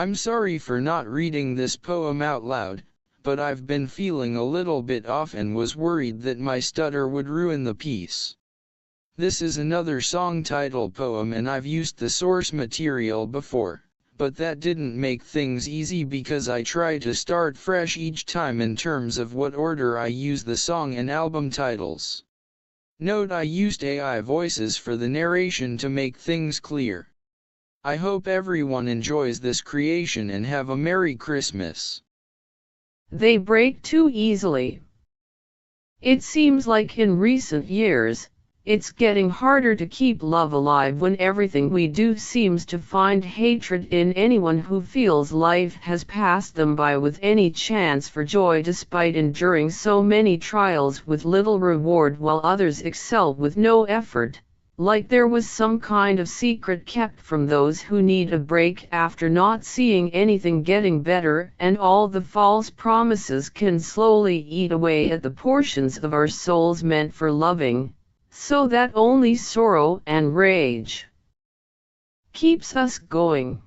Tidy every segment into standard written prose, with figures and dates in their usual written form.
I'm sorry for not reading this poem out loud, but I've been feeling a little bit off and was worried that my stutter would ruin the piece. This is another song title poem and I've used the source material before, but that didn't make things easy because I try to start fresh each time in terms of what order I use the song and album titles. Note I used AI voices for the narration to make things clear. I hope everyone enjoys this creation and have a Merry Christmas. They break too easily. It seems like in recent years, it's getting harder to keep love alive when everything we do seems to find hatred in anyone who feels life has passed them by with any chance for joy despite enduring so many trials with little reward while others excel with no effort, like there was some kind of secret kept from those who need a break after not seeing anything getting better, and all the false promises can slowly eat away at the portions of our souls meant for loving, so that only sorrow and rage keeps us going.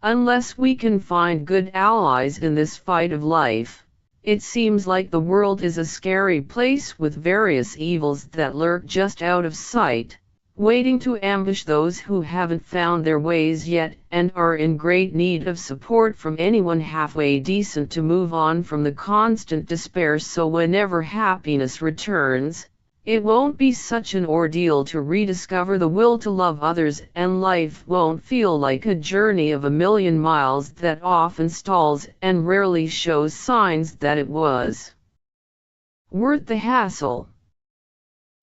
Unless we can find good allies in this fight of life, it seems like the world is a scary place with various evils that lurk just out of sight, waiting to ambush those who haven't found their ways yet and are in great need of support from anyone halfway decent to move on from the constant despair, so whenever happiness returns, it won't be such an ordeal to rediscover the will to love others, and life won't feel like a journey of a million miles that often stalls and rarely shows signs that it was worth the hassle.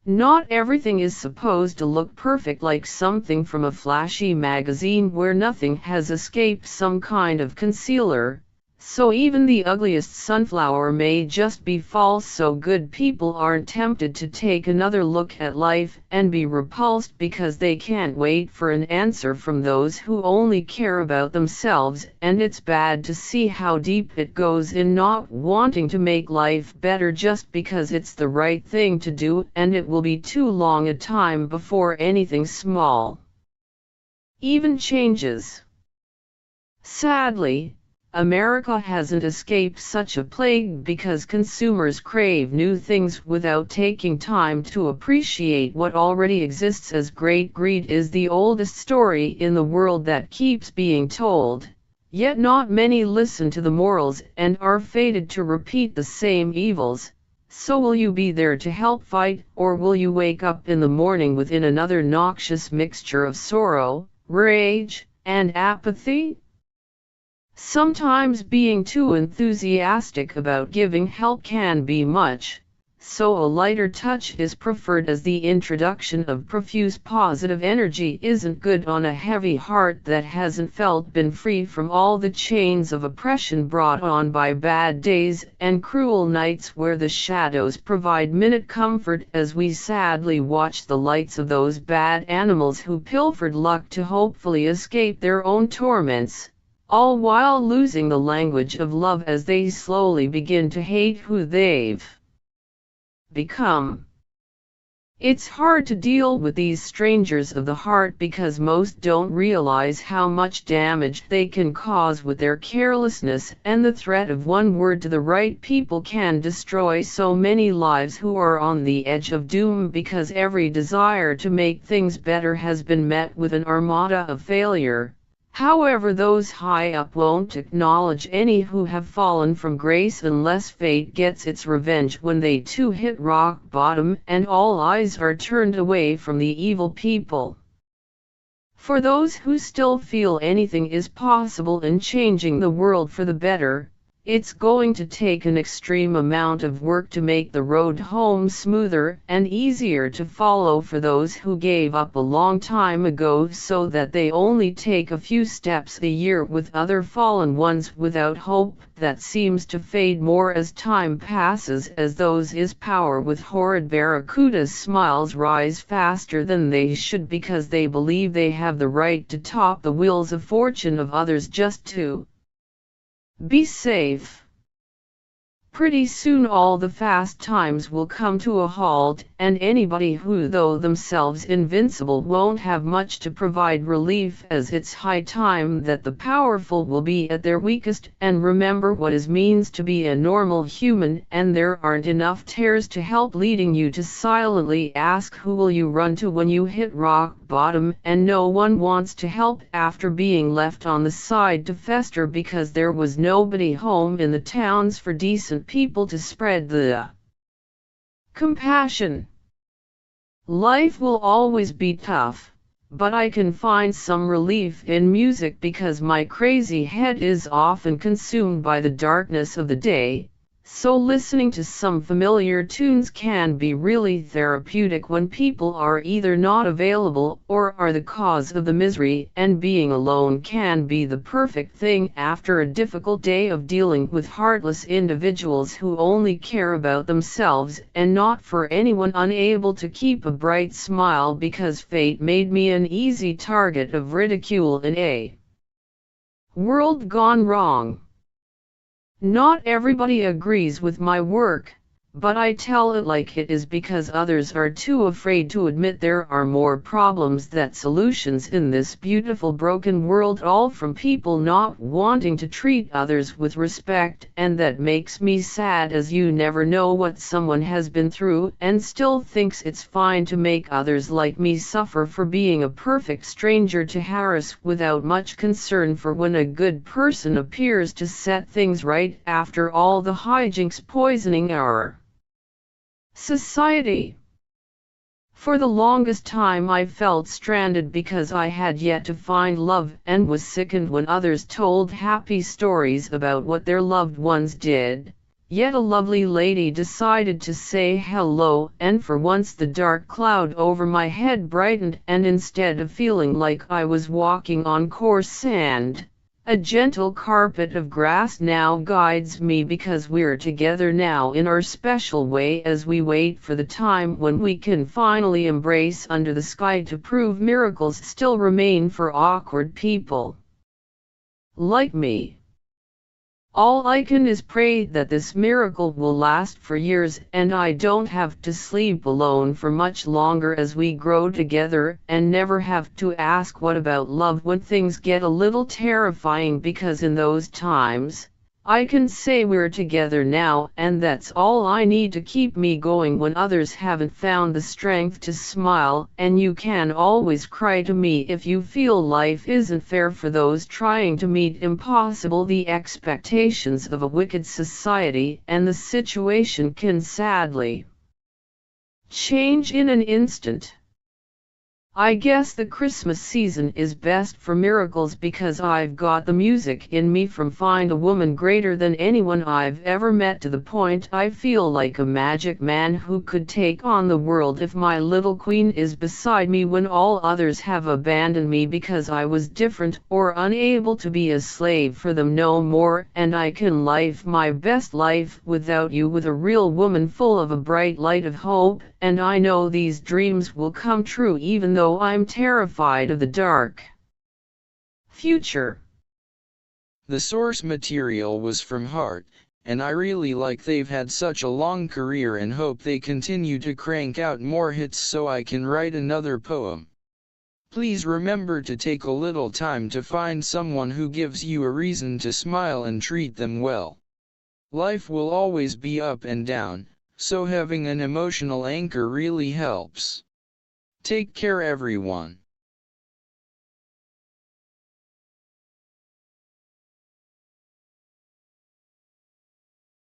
Not everything is supposed to look perfect like something from a flashy magazine where nothing has escaped some kind of concealer. So even the ugliest sunflower may just be false, so good people aren't tempted to take another look at life and be repulsed because they can't wait for an answer from those who only care about themselves, and it's bad to see how deep it goes in not wanting to make life better just because it's the right thing to do, and it will be too long a time before anything small even changes. Sadly, America hasn't escaped such a plague because consumers crave new things without taking time to appreciate what already exists, as great greed is the oldest story in the world that keeps being told, yet not many listen to the morals and are fated to repeat the same evils. So will you be there to help fight, or will you wake up in the morning within another noxious mixture of sorrow, rage, and apathy? Sometimes being too enthusiastic about giving help can be much, so a lighter touch is preferred, as the introduction of profuse positive energy isn't good on a heavy heart that hasn't been free from all the chains of oppression brought on by bad days and cruel nights where the shadows provide minute comfort as we sadly watch the lights of those bad animals who pilfered luck to hopefully escape their own torments, all while losing the language of love as they slowly begin to hate who they've become. It's hard to deal with these strangers of the heart because most don't realize how much damage they can cause with their carelessness, and the threat of one word to the right people can destroy so many lives who are on the edge of doom because every desire to make things better has been met with an armada of failure. However, those high up won't acknowledge any who have fallen from grace unless fate gets its revenge when they too hit rock bottom and all eyes are turned away from the evil people. For those who still feel anything is possible in changing the world for the better, it's going to take an extreme amount of work to make the road home smoother and easier to follow for those who gave up a long time ago, so that they only take a few steps a year with other fallen ones without hope that seems to fade more as time passes, as those is power with horrid barracudas smiles rise faster than they should because they believe they have the right to top the wheels of fortune of others just to be safe. Pretty soon all the fast times will come to a halt, and anybody who though themselves invincible won't have much to provide relief, as it's high time that the powerful will be at their weakest and remember what it means to be a normal human, and there aren't enough tears to help, leading you to silently ask who will you run to when you hit rock bottom, and no one wants to help after being left on the side to fester because there was nobody home in the towns for decent people to spread the compassion. Life will always be tough, but I can find some relief in music because my crazy head is often consumed by the darkness of the day, so listening to some familiar tunes can be really therapeutic when people are either not available or are the cause of the misery, and being alone can be the perfect thing after a difficult day of dealing with heartless individuals who only care about themselves and not for anyone, unable to keep a bright smile because fate made me an easy target of ridicule in a world gone wrong. Not everybody agrees with my work, but I tell it like it is because others are too afraid to admit there are more problems than solutions in this beautiful broken world, all from people not wanting to treat others with respect, and that makes me sad, as you never know what someone has been through and still thinks it's fine to make others like me suffer for being a perfect stranger to harass without much concern for when a good person appears to set things right after all the hijinks poisoning our society. For the longest time I felt stranded because I had yet to find love, and was sickened when others told happy stories about what their loved ones did. Yet a lovely lady decided to say hello, and for once the dark cloud over my head brightened, and instead of feeling like I was walking on coarse sand, a gentle carpet of grass now guides me, because we're together now in our special way as we wait for the time when we can finally embrace under the sky to prove miracles still remain for awkward people like me. All I can is pray that this miracle will last for years and I don't have to sleep alone for much longer as we grow together, and never have to ask what about love when things get a little terrifying, because in those times, I can say we're together now, and that's all I need to keep me going when others haven't found the strength to smile. And you can always cry to me if you feel life isn't fair for those trying to meet impossible the expectations of a wicked society, and the situation can sadly change in an instant. I guess the Christmas season is best for miracles because I've got the music in me from Find a Woman greater than anyone I've ever met, to the point I feel like a magic man who could take on the world if my little queen is beside me when all others have abandoned me because I was different or unable to be a slave for them no more, and I can live my best life without you with a real woman full of a bright light of hope, and I know these dreams will come true even though I'm terrified of the dark future. The source material was from Heart, and I really like they've had such a long career and hope they continue to crank out more hits so I can write another poem. Please remember to take a little time to find someone who gives you a reason to smile and treat them well. Life will always be up and down, so having an emotional anchor really helps. Take care everyone.